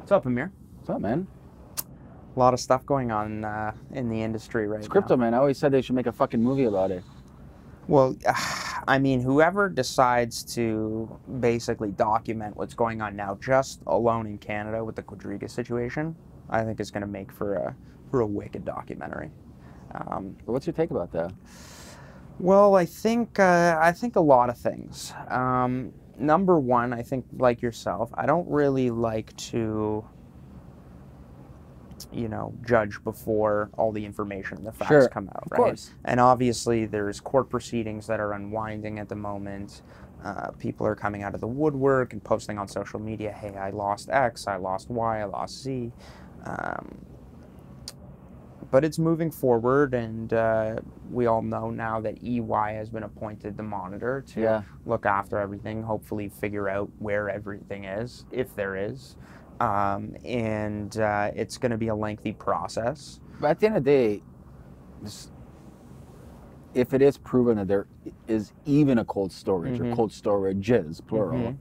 What's up, Ameer? What's up, man? A lot of stuff going on in the industry right now. It's crypto, man. I always said they should make a fucking movie about it. Well, I mean, whoever decides to basically document what's going on now, just alone in Canada with the Quadriga situation, I think is going to make for a wicked documentary. But what's your take about that? Well, I think a lot of things. Number one, I think, like yourself, I don't really like to, judge before all the information and the facts come out, right? Of course. And obviously, there's court proceedings that are unwinding at the moment. People are coming out of the woodwork and posting on social media, hey, I lost X, I lost Y, I lost Z. But it's moving forward, and we all know now that EY has been appointed the monitor to look after everything, hopefully figure out where everything is, if there is. And it's going to be a lengthy process. But at the end of the day, if it is proven that there is even a cold storage or cold storages, plural,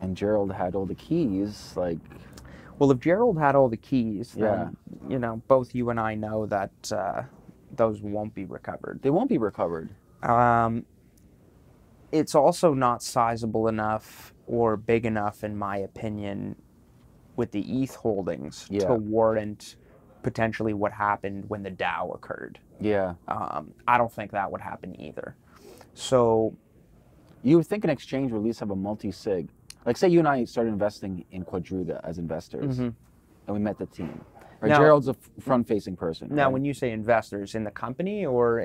and Gerald had all the keys, like... Well, if Gerald had all the keys, then, both you and I know that those won't be recovered. They won't be recovered. It's also not sizable enough or big enough, in my opinion, with the ETH holdings to warrant potentially what happened when the DAO occurred. Yeah. I don't think that would happen either. So... You would think an exchange would at least have a multi-sig. Like, say you and I started investing in Quadriga as investors, and we met the team. Or now, Gerald's a front-facing person. Now, right? when you say investors, in the company or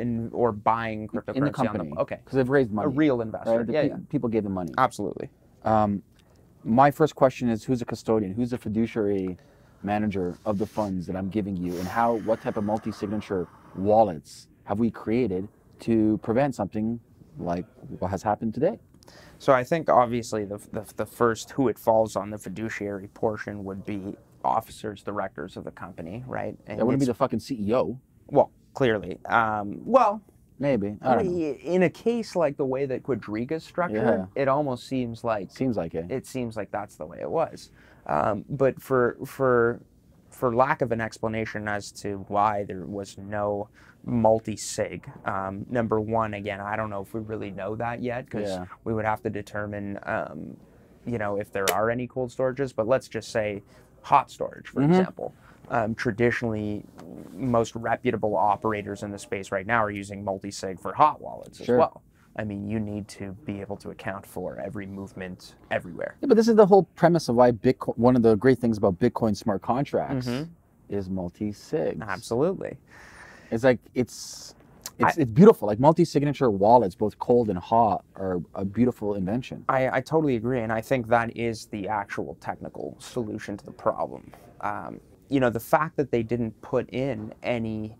buying cryptocurrency? In the company. Okay. Because they've raised money. A real investor. Right? People gave them money. Absolutely. My first question is, who's a custodian? Who's the fiduciary manager of the funds that I'm giving you? And what type of multi-signature wallets have we created to prevent something like what has happened today? So I think obviously the first who it falls on, the fiduciary portion, would be officers, directors of the company, right? And that wouldn't be the fucking CEO. Well, clearly. Maybe. I don't know. In a case like the way that Quadriga is structured, it almost seems like... Seems like it. It seems like that's the way it was. But for lack of an explanation as to why there was no multi-sig, number one, again, I don't know if we really know that yet, because we would have to determine, if there are any cold storages. But let's just say hot storage, for example. Traditionally, most reputable operators in the space right now are using multi-sig for hot wallets as well. I mean, you need to be able to account for every movement everywhere. Yeah, but this is the whole premise of why Bitcoin, one of the great things about Bitcoin smart contracts is multi-sig. Absolutely. It's like, it's beautiful. Like multi-signature wallets, both cold and hot, are a beautiful invention. I totally agree. And I think that is the actual technical solution to the problem. The fact that they didn't put in any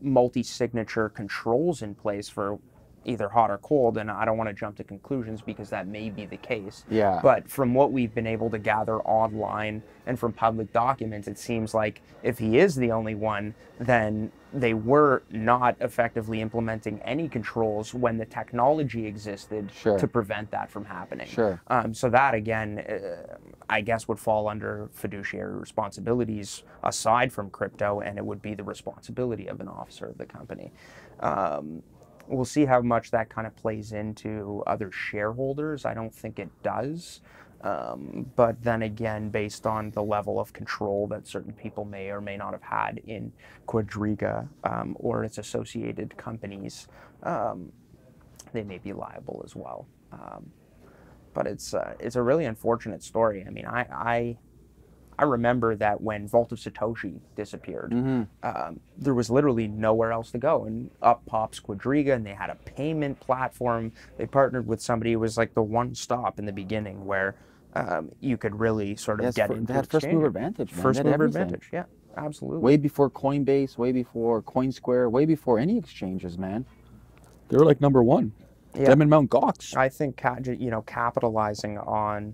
multi-signature controls in place for either hot or cold, and I don't want to jump to conclusions because that may be the case. Yeah. But from what we've been able to gather online and from public documents, it seems like if he is the only one, then they were not effectively implementing any controls when the technology existed to prevent that from happening. So that, again, I guess would fall under fiduciary responsibilities aside from crypto, and it would be the responsibility of an officer of the company. We'll see how much that kind of plays into other shareholders. I don't think it does. But then again, based on the level of control that certain people may or may not have had in Quadriga or its associated companies, they may be liable as well. But it's a really unfortunate story. I mean, I remember that when Vault of Satoshi disappeared, there was literally nowhere else to go. And up pops Quadriga, and they had a payment platform. They partnered with somebody who was like the one stop in the beginning where you could really sort of get into They had first mover advantage, man. First mover advantage, yeah, absolutely. Way before Coinbase, way before CoinSquare, way before any exchanges, man. They were like number one. Yeah. Them and Mt. Gox. I think, capitalizing on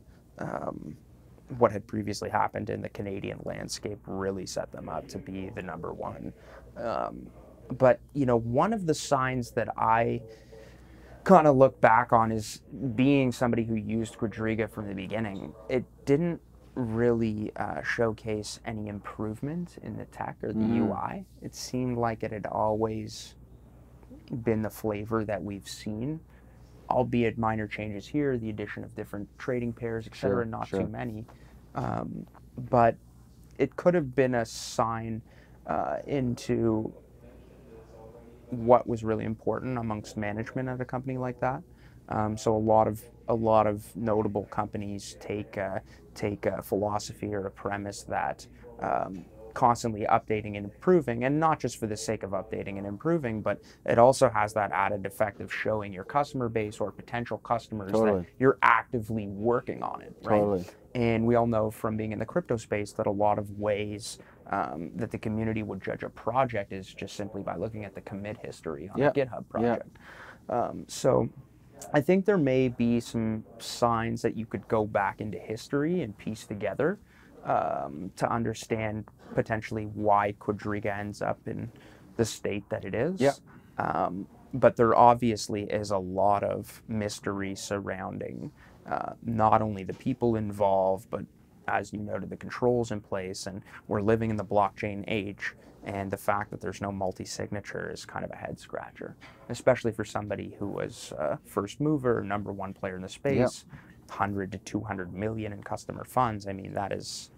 what had previously happened in the Canadian landscape really set them up to be the number one. But, one of the signs that I kind of look back on is being somebody who used Quadriga from the beginning. It didn't really showcase any improvement in the tech or the UI. It seemed like it had always been the flavor that we've seen, albeit minor changes here, the addition of different trading pairs, etc., not too many. But it could have been a sign into what was really important amongst management at a company like that. So a lot of notable companies take a philosophy or a premise that constantly updating and improving, and not just for the sake of updating and improving, but it also has that added effect of showing your customer base or potential customers that you're actively working on it, right? And we all know from being in the crypto space that a lot of ways that the community would judge a project is just simply by looking at the commit history on a GitHub project. So I think there may be some signs that you could go back into history and piece together to understand potentially why Quadriga ends up in the state that it is. But there obviously is a lot of mystery surrounding not only the people involved, but as you noted, the controls in place, and we're living in the blockchain age, and the fact that there's no multi-signature is kind of a head scratcher, especially for somebody who was first mover, number one player in the space, 100 to 200 million in customer funds. I mean, that's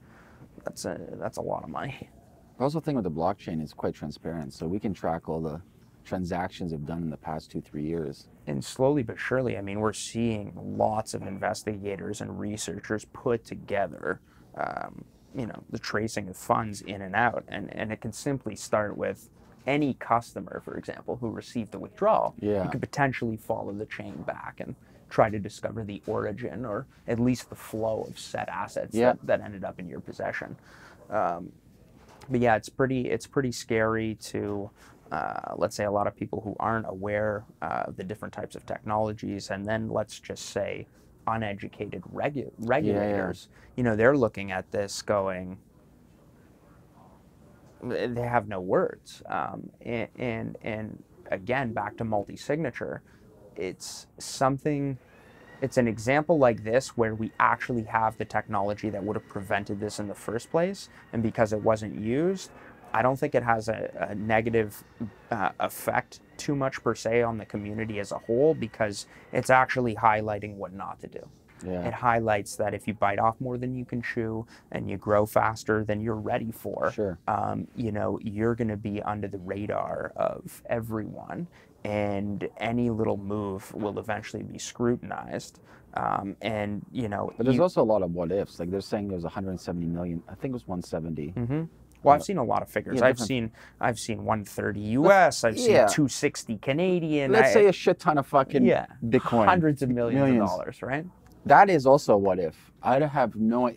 a lot of money. I also think with the blockchain, it's quite transparent, so we can track all the transactions we've done in the past 2-3 years. And slowly but surely, I mean, we're seeing lots of investigators and researchers put together, the tracing of funds in and out, and it can simply start with any customer, for example, who received the withdrawal. You could potentially follow the chain back and try to discover the origin or at least the flow of said assets that ended up in your possession. But yeah, it's pretty scary to let's say a lot of people who aren't aware of the different types of technologies, and then let's just say uneducated regulators, they're looking at this going, they have no words. And again, back to multi-signature, it's an example like this where we actually have the technology that would have prevented this in the first place, and because it wasn't used, I don't think it has a negative effect too much per se on the community as a whole, because it's actually highlighting what not to do. It highlights that if you bite off more than you can chew and you grow faster than you're ready for, you're going to be under the radar of everyone, and any little move will eventually be scrutinized. But there's also a lot of what ifs. Like they're saying there's 170 million. I think it was 170. Well, I've seen a lot of figures. I've seen 130 US. I've seen 260 Canadian. Let's say a shit ton of fucking Bitcoin. Hundreds of millions of dollars, right? That is also a what if.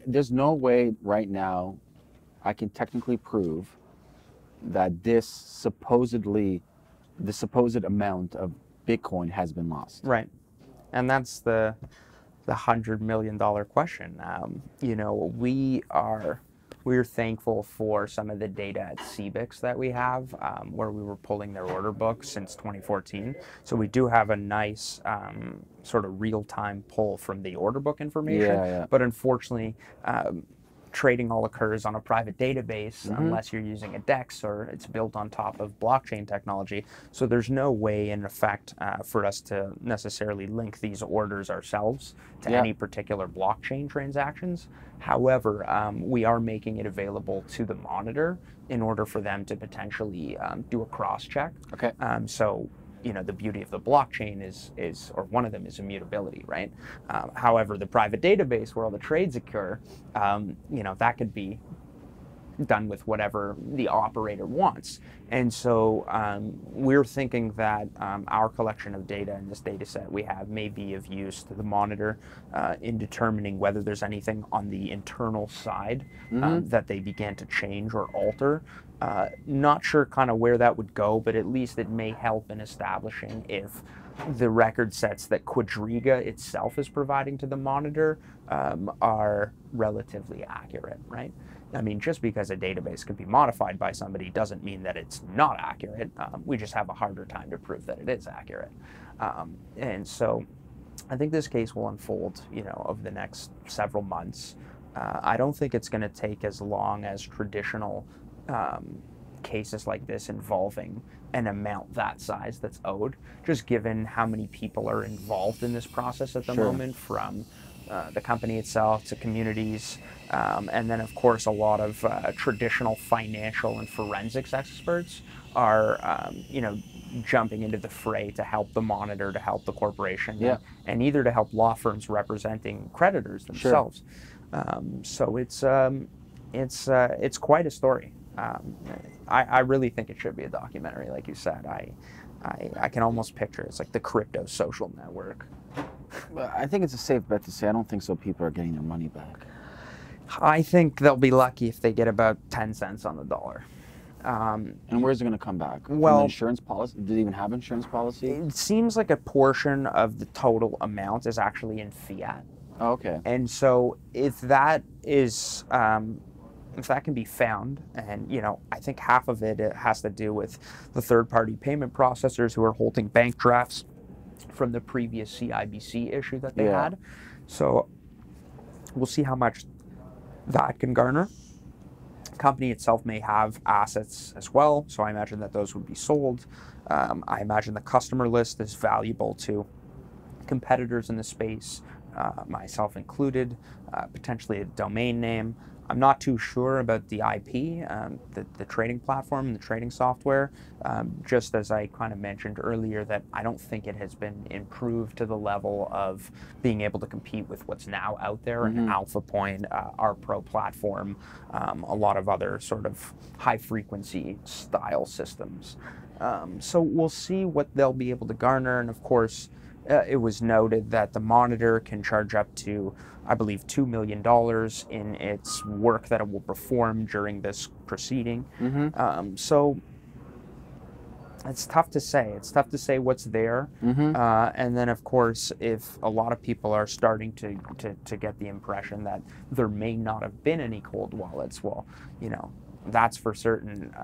There's no way right now I can technically prove that the supposed amount of Bitcoin has been lost. Right. And that's the $100 million question. We're thankful for some of the data at CBIX that we have, where we were pulling their order books since 2014. So we do have a nice sort of real-time pull from the order book information. But unfortunately, trading all occurs on a private database unless you're using a DEX or it's built on top of blockchain technology. So there's no way, in effect, for us to necessarily link these orders ourselves to any particular blockchain transactions. However, we are making it available to the monitor in order for them to potentially do a cross-check. So the beauty of the blockchain is, or one of them is immutability, right? However, the private database where all the trades occur, that could be done with whatever the operator wants. And so we're thinking that our collection of data in this data set we have may be of use to the monitor in determining whether there's anything on the internal side that they began to change or alter. Not sure kind of where that would go, but at least it may help in establishing if the record sets that Quadriga itself is providing to the monitor are relatively accurate, right? I mean, just because a database can be modified by somebody doesn't mean that it's not accurate. We just have a harder time to prove that it is accurate. And so I think this case will unfold, over the next several months. I don't think it's going to take as long as traditional cases like this involving an amount that size that's owed, just given how many people are involved in this process at the moment, from the company itself to communities, and then of course a lot of traditional financial and forensics experts are jumping into the fray to help the monitor, to help the corporation, and either to help law firms representing creditors themselves. So it's quite a story. I really think it should be a documentary, like you said. I can almost picture it's like the crypto social network. I think it's a safe bet to say I don't think so people are getting their money back. I think they'll be lucky if they get about 10 cents on the dollar. And where's it going to come back? Well, from insurance policy? Do they even have insurance policy? It seems like a portion of the total amount is actually in fiat. Oh, okay. And so if that is, if that can be found, and I think half of it has to do with the third-party payment processors who are holding bank drafts from the previous CIBC issue that they had. So we'll see how much that can garner. The company itself may have assets as well, so I imagine that those would be sold. I imagine the customer list is valuable to competitors in the space, myself included, potentially a domain name. I'm not too sure about the IP, the trading platform and the trading software, just as I kind of mentioned earlier, that I don't think it has been improved to the level of being able to compete with what's now out there in Alpha Point, our Pro platform, a lot of other sort of high frequency style systems. So we'll see what they'll be able to garner. And of course, it was noted that the monitor can charge up to, I believe, $2 million in its work that it will perform during this proceeding. So it's tough to say. It's tough to say what's there. And then, of course, if a lot of people are starting to get the impression that there may not have been any cold wallets, well, that's for certain,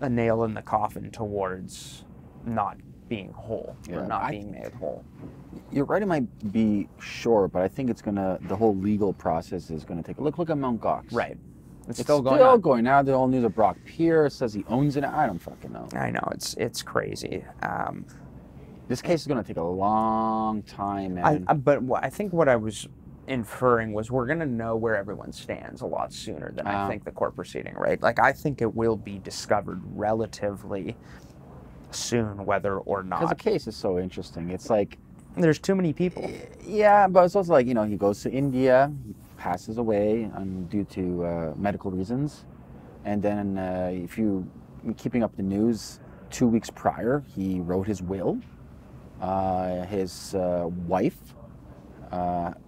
a nail in the coffin towards not being whole, or not being made whole. You're right, it might be short, but I think it's the whole legal process is gonna take a look. Look at magogs. Right. It's still going now. The old news of Brock Pierce says he owns it. I don't fucking know. I know, it's crazy. This case is gonna take a long time, man. But I think what I was inferring was we're gonna know where everyone stands a lot sooner than I think the court proceeding, right? Like, I think it will be discovered relatively soon, whether or not. Because the case is so interesting. It's like there's too many people. Yeah, but it's also like, he goes to India, he passes away due to medical reasons, and then if you keeping up the news, 2 weeks prior, he wrote his will. His wife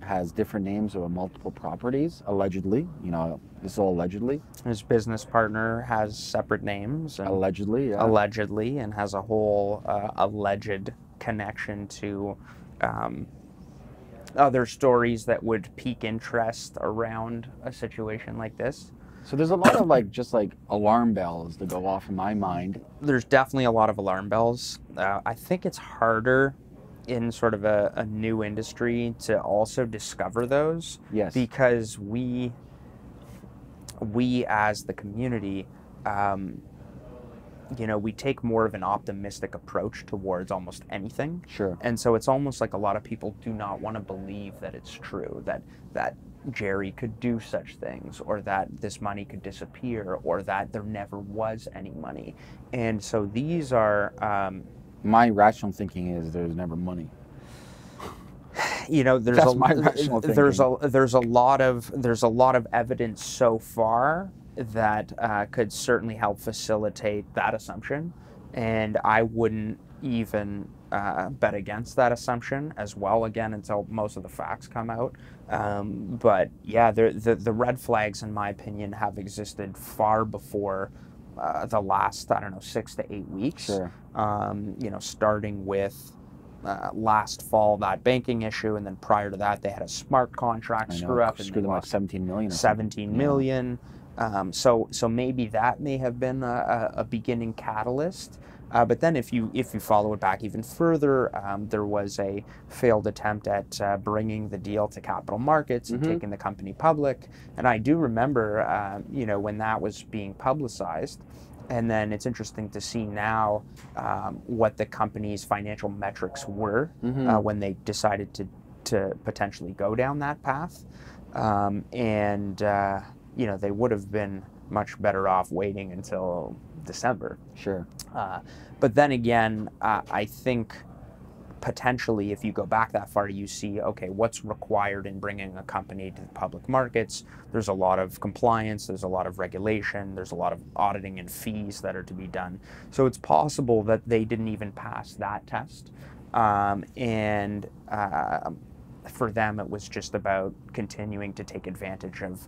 has different names of multiple properties, allegedly. This is all allegedly. His business partner has separate names. And allegedly, Allegedly, and has a whole alleged connection to other stories that would pique interest around a situation like this. So there's a lot of just alarm bells that go off in my mind. There's definitely a lot of alarm bells. I think it's harder in sort of a new industry to also discover those. Yes. Because we as the community, we take more of an optimistic approach towards almost anything. Sure. And so it's almost like a lot of people do not want to believe that it's true, that Jerry could do such things, or that this money could disappear, or that there never was any money. And so these are... my rational thinking is there's never money. There's a lot of evidence so far that could certainly help facilitate that assumption, and I wouldn't even bet against that assumption as well, again, until most of the facts come out. But yeah, the red flags, in my opinion, have existed far before the last, 6 to 8 weeks. Sure. Starting with last fall, that banking issue, and then prior to that, they had a smart contract screw up and screwed them like 17 million. 17 million. So maybe that may have been a beginning catalyst. But then if you follow it back even further, there was a failed attempt at bringing the deal to capital markets and taking the company public. And I do remember, when that was being publicized. And then it's interesting to see now what the company's financial metrics were when they decided to potentially go down that path. They would have been much better off waiting until December. Sure. But then again, I think potentially if you go back that far, you see, okay, what's required in bringing a company to the public markets? There's a lot of compliance, there's a lot of regulation, there's a lot of auditing and fees that are to be done. So it's possible that they didn't even pass that test. For them, it was just about continuing to take advantage of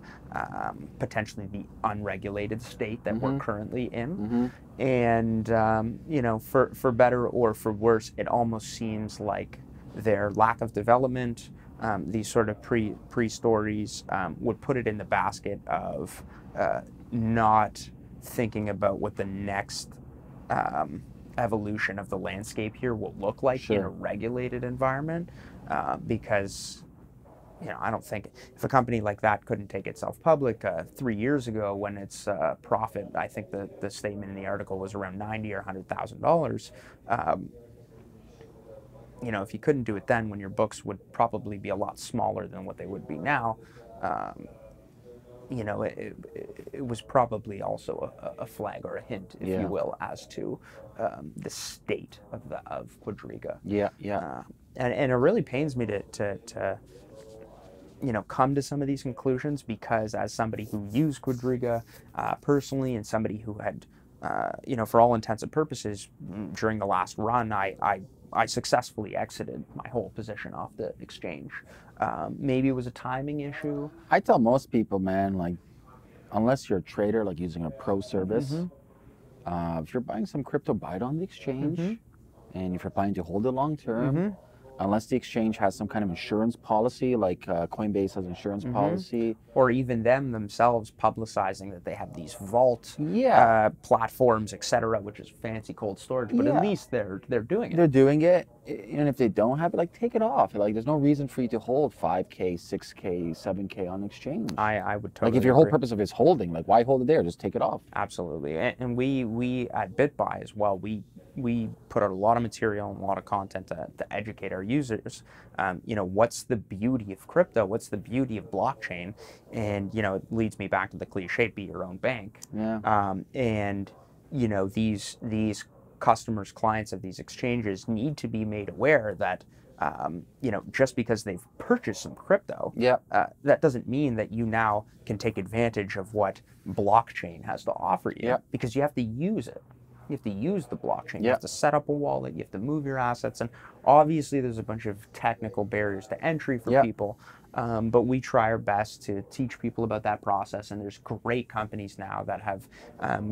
potentially the unregulated state that we're currently in. And, for better or for worse, it almost seems like their lack of development, these sort of pre-stories, would put it in the basket of not thinking about what the next evolution of the landscape here will look like in a regulated environment. Because, I don't think if a company like that couldn't take itself public 3 years ago when its profit, I think the statement in the article was around $90,000 or $100,000. If you couldn't do it then, when your books would probably be a lot smaller than what they would be now, it was probably also a flag or a hint, if you will, as to the state of Quadriga. And it really pains me to come to some of these conclusions, because as somebody who used Quadriga personally, and somebody who had, for all intents and purposes, during the last run, I successfully exited my whole position off the exchange. Maybe it was a timing issue. I tell most people, man, like, unless you're a trader, like using a pro service, if you're buying some crypto, buy it on the exchange. And if you're planning to hold it long term, unless the exchange has some kind of insurance policy, like Coinbase has insurance policy. Or even themselves publicizing that they have these vault platforms, etc., which is fancy cold storage, but at least they're doing it. They're doing it, and if they don't have it, like, take it off. Like, there's no reason for you to hold 5K, 6K, 7K on exchange. I would totally Like, if your whole purpose of it is holding, like, why hold it there? Just take it off. Absolutely. And we at BitBuy as well, we put out a lot of material and a lot of content to educate our users. What's the beauty of crypto? What's the beauty of blockchain? And, it leads me back to the cliche, be your own bank. These customers, clients of these exchanges need to be made aware that, just because they've purchased some crypto, that doesn't mean that you now can take advantage of what blockchain has to offer you, because you have to use it. You have to use the blockchain. You have to set up a wallet. You have to move your assets. And obviously, there's a bunch of technical barriers to entry for people. But we try our best to teach people about that process. And there's great companies now that have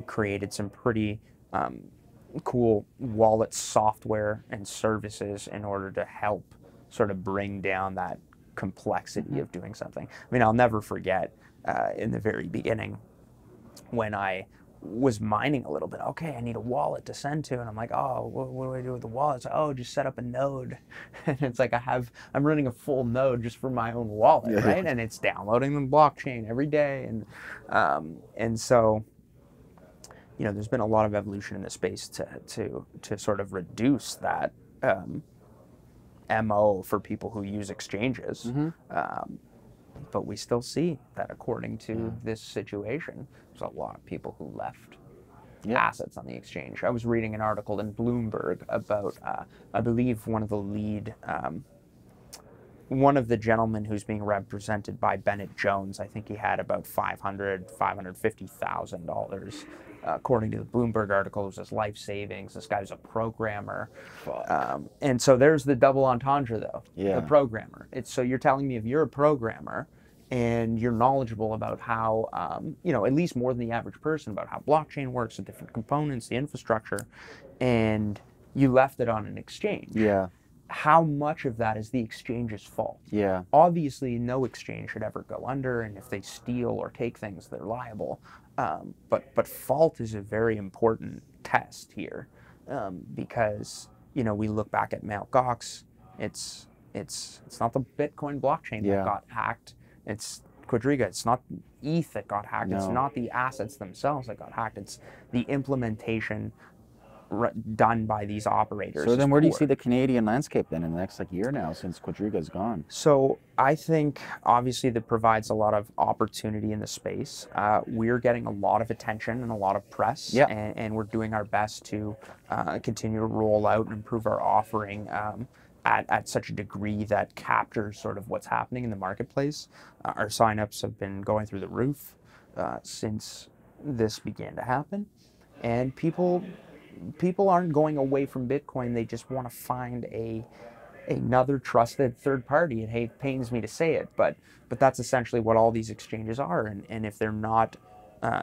created some pretty cool wallet software and services in order to help sort of bring down that complexity of doing something. I mean, I'll never forget in the very beginning when I was mining a little bit. Okay, I need a wallet to send to, and I'm like, oh, what do I do with the wallet? It's like, oh, just set up a node. And it's like I'm running a full node just for my own wallet, right? And it's downloading the blockchain every day, and so, there's been a lot of evolution in the space to sort of reduce that MO for people who use exchanges. But we still see that according to this situation, there's a lot of people who left assets on the exchange. I was reading an article in Bloomberg about, I believe, one of the gentlemen who's being represented by Bennett Jones. I think he had about $550,000. According to the Bloomberg article, it was his life savings. This guy's a programmer. And so there's the double entendre, though. The programmer. So you're telling me if you're a programmer and you're knowledgeable about how, at least more than the average person, about how blockchain works, the different components, the infrastructure, and you left it on an exchange. How much of that is the exchange's fault? Obviously, no exchange should ever go under, and if they steal or take things, they're liable. But fault is a very important test here. because we look back at Mt. Gox. It's not the Bitcoin blockchain that got hacked. It's Quadriga. It's not ETH that got hacked. It's not the assets themselves that got hacked. It's the implementation done by these operators. So then where do you see the Canadian landscape then in the next year now, since Quadriga is gone? So I think obviously that provides a lot of opportunity in the space. We're getting a lot of attention and a lot of press, and we're doing our best to continue to roll out and improve our offering at such a degree that captures sort of what's happening in the marketplace. Our signups have been going through the roof since this began to happen, and people aren't going away from Bitcoin. They just want to find another trusted third party. And hey, it pains me to say it, but that's essentially what all these exchanges are. And if they're not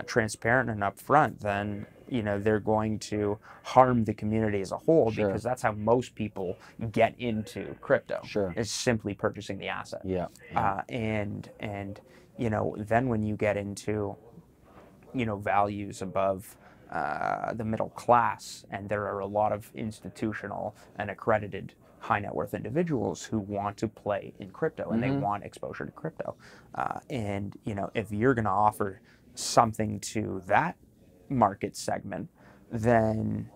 transparent and upfront, then they're going to harm the community as a whole, because that's how most people get into crypto. Is simply purchasing the asset. And then when you get into values above the middle class, and there are a lot of institutional and accredited high net worth individuals who want to play in crypto, and they want exposure to crypto. And if you're going to offer something to that market segment, then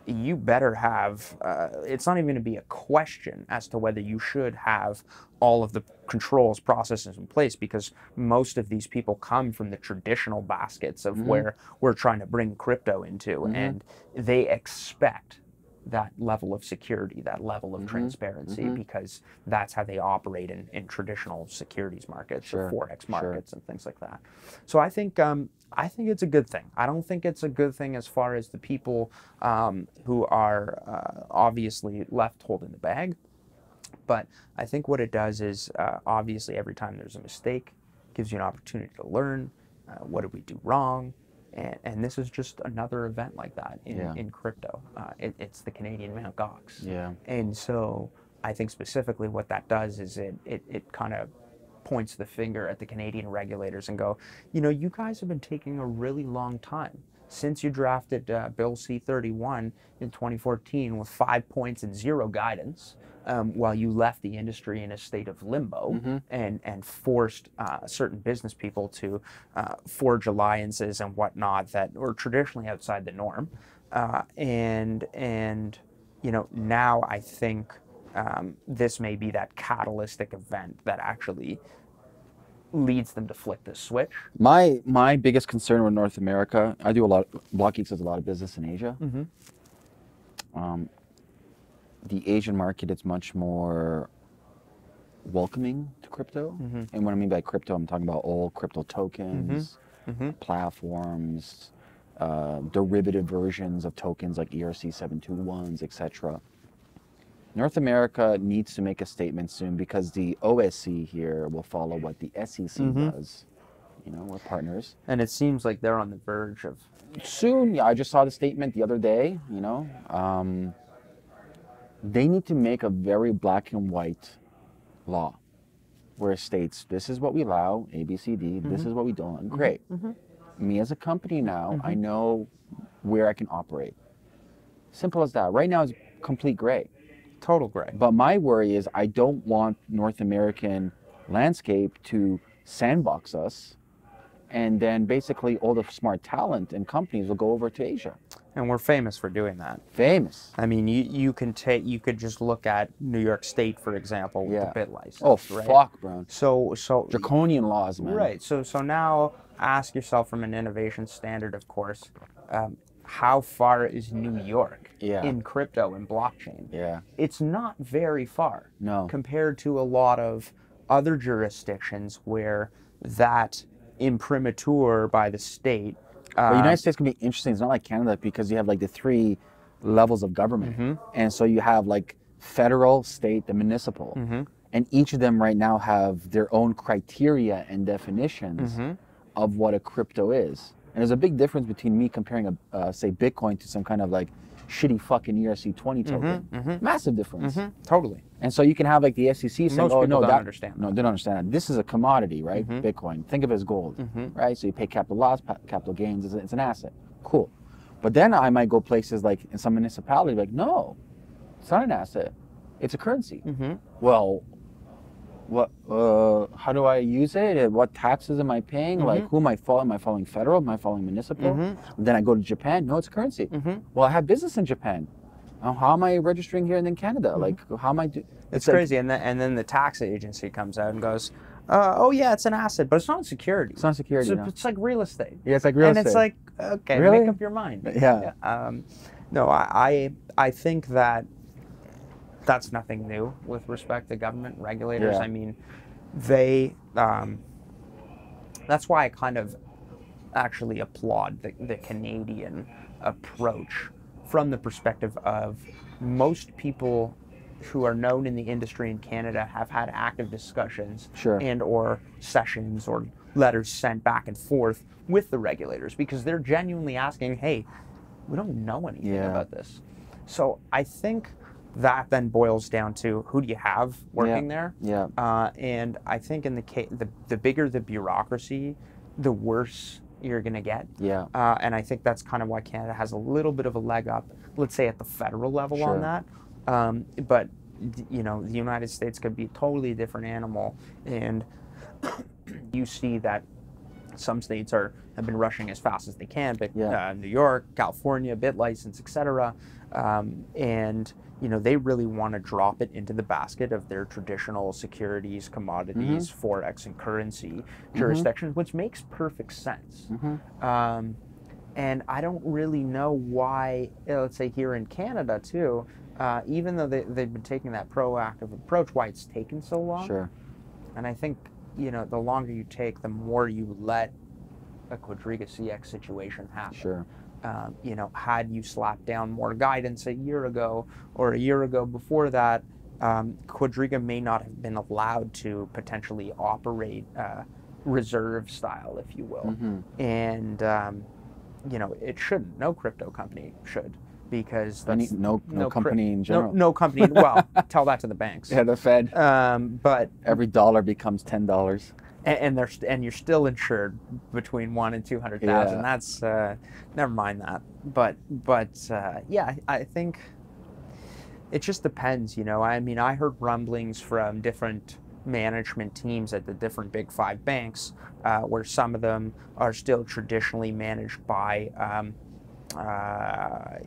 you better have, it's not even going to be a question as to whether you should have all of the controls, processes in place, because most of these people come from the traditional baskets of where we're trying to bring crypto into, and they expect that level of security, that level of transparency, because that's how they operate in traditional securities markets, or forex markets, and things like that. So I think it's a good thing. I don't think it's a good thing as far as the people who are obviously left holding the bag. But I think what it does is obviously every time there's a mistake, it gives you an opportunity to learn. What did we do wrong? And this is just another event like that in crypto. It's the Canadian Mt. Gox. And so I think specifically what that does is it kind of points the finger at the Canadian regulators and go, you guys have been taking a really long time since you drafted Bill C-31 in 2014 with 5 points and 0 guidance, while you left the industry in a state of limbo and forced certain business people to forge alliances and whatnot that were traditionally outside the norm. And now I think this may be that catalytic event that actually leads them to flick the switch. My biggest concern with North America, I do a lot, Blockgeeks does a lot of business in Asia. The Asian market is much more welcoming to crypto. And what I mean by crypto, I'm talking about all crypto tokens, platforms, derivative versions of tokens like ERC-721s, etc. North America needs to make a statement soon, because the OSC here will follow what the SEC does. We're partners. And it seems like they're on the verge of... Soon, I just saw the statement the other day, they need to make a very black and white law where it states, this is what we allow, A, B, C, D, this is what we don't. Great. Me as a company now, I know where I can operate. Simple as that. Right now it's complete gray. Total gray. But my worry is I don't want North American landscape to sandbox us, and then basically all the smart talent and companies will go over to Asia. And we're famous for doing that. Famous. I mean, you could just look at New York State, for example, with the bit license. Oh, right? fuck, bro. So draconian laws, man. Right. So now ask yourself, from an innovation standard, of course, how far is New York in crypto and blockchain? It's not very far. No. Compared to a lot of other jurisdictions where that imprimatur by the state. The United States can be interesting. It's not like Canada, because you have like the 3 levels of government. And so you have like federal, state, and municipal. And each of them right now have their own criteria and definitions of what a crypto is. And there's a big difference between me comparing say Bitcoin to some kind of like shitty fucking ERC-20 token. Massive difference. Totally. And so you can have like the SEC saying, Most oh, people no, don't understand that. No, they don't understand that. This is a commodity, right? Bitcoin. Think of it as gold, right? So you pay capital loss, capital gains. It's an asset. Cool. But then I might go places like in some municipality, like, no, it's not an asset. It's a currency. Well, what? How do I use it? What taxes am I paying? Like, who am I following? Am I following federal? Am I following municipal? Then I go to Japan. No, it's a currency. Well, I have business in Japan. How am I registering here and in Canada? Like, how am I doing? It's crazy. And then the tax agency comes out and goes, oh yeah, it's an asset, but it's not security. It's not security. It's like real estate. Yeah, it's like real estate. And it's like, okay, Really? make up your mind. Yeah. No, I think that that's nothing new with respect to government regulators. Yeah. I mean, they. That's why I kind of actually applaud the Canadian approach from the perspective of most people who are known in the industry in Canada have had active discussions and or sessions or letters sent back and forth with the regulators because they're genuinely asking, hey, we don't know anything about this. So I think that then boils down to who do you have working there? And I think in the bigger the bureaucracy, the worse you're going to get. And I think that's kind of why Canada has a little bit of a leg up, let's say at the federal level on that. But you know, the United States could be a totally different animal, and you see that some states have been rushing as fast as they can, but New York, California, BitLicense, etc. And you know, they really want to drop it into the basket of their traditional securities, commodities, forex, and currency jurisdictions, which makes perfect sense. And I don't really know why, let's say here in Canada too, even though they've been taking that proactive approach, why it's taken so long. And I think, you know, the longer you take, the more you let a Quadriga CX situation happen. You know, had you slapped down more guidance a year ago or a year ago before that, Quadriga may not have been allowed to potentially operate reserve style, if you will. And, you know, it shouldn't. No crypto company should. Because that's no company in general. No company. Well, tell that to the banks. Yeah, the Fed. But every dollar becomes $10. And you're still insured between 1 and 200,000. That's never mind that. But yeah, I think it just depends. You know, I mean, I heard rumblings from different management teams at the different big 5 banks, where some of them are still traditionally managed by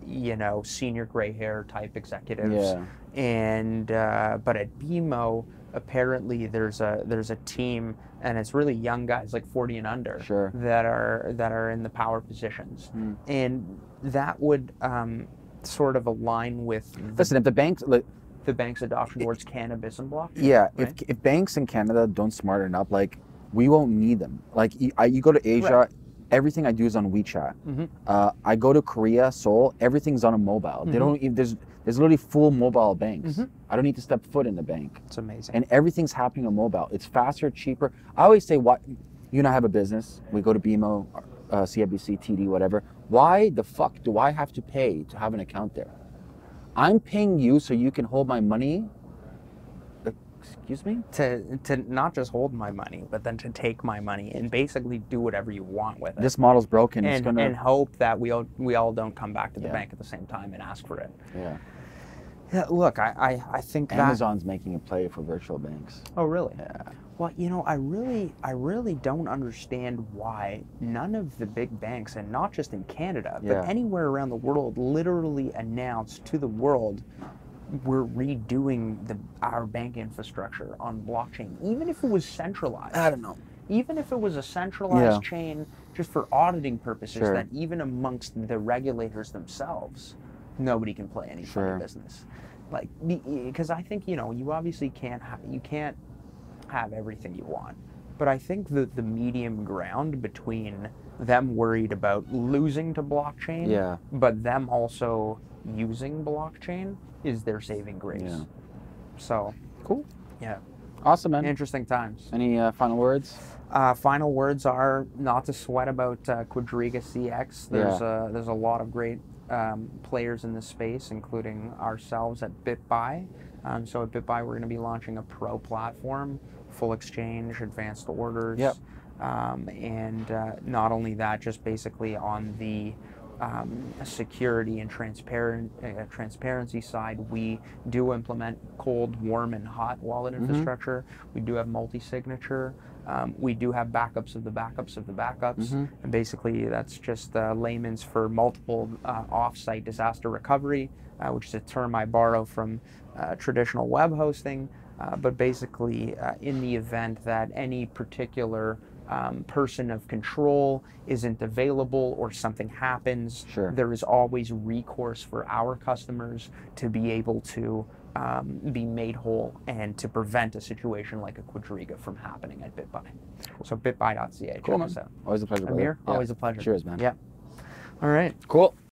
you know, senior gray hair type executives, and but at BMO apparently there's a team, and it's really young guys like 40 and under that are in the power positions, and that would sort of align with listen, if the banks the bank's adoption towards cannabis and blockchain. Right? If banks in Canada don't smarten up, like, we won't need them. Like, you go to Asia, everything I do is on WeChat. I go to Korea, Seoul, everything's on a mobile. They don't even, there's literally full mobile banks. I don't need to step foot in the bank. It's amazing. And everything's happening on mobile. It's faster, cheaper. I always say, what, you and I have a business. We go to BMO, CIBC, TD, whatever. Why the fuck do I have to pay to have an account there? I'm paying you so you can hold my money. Excuse me? To not just hold my money, but then to take my money and basically do whatever you want with it. This model's broken. And hope that we all don't come back to the bank at the same time and ask for it. Yeah, look, I think Amazon's making a play for virtual banks. Oh, really? Yeah. Well, you know, I really don't understand why none of the big banks, and not just in Canada, but anywhere around the world, literally announced to the world, we're redoing our bank infrastructure on blockchain, even if it was centralized. I don't know. Even if it was a centralized chain just for auditing purposes, that even amongst the regulators themselves, nobody can play any funny business. Like, because I think, you know, you obviously can't have everything you want. But I think the medium ground between them worried about losing to blockchain, but them also using blockchain is their saving grace. So cool. Yeah. Awesome, man. Interesting times. Any final words? Final words are not to sweat about Quadriga CX. There's a lot of great players in this space, including ourselves at BitBuy. So at BitBuy, we're going to be launching a pro platform, full exchange, advanced orders, and not only that, just basically on the security and transparency side, we do implement cold, warm, and hot wallet infrastructure. We do have multi-signature. We do have backups of the backups of the backups. And basically, that's just layman's for multiple off-site disaster recovery, which is a term I borrow from traditional web hosting. But basically, in the event that any particular person of control isn't available or something happens, there is always recourse for our customers to be able to be made whole and to prevent a situation like a Quadriga from happening at BitBuy. So bitbuy.ca. Cool, man. Always a pleasure, brother. Ameer, always a pleasure. Cheers, man. Yeah. All right. Cool.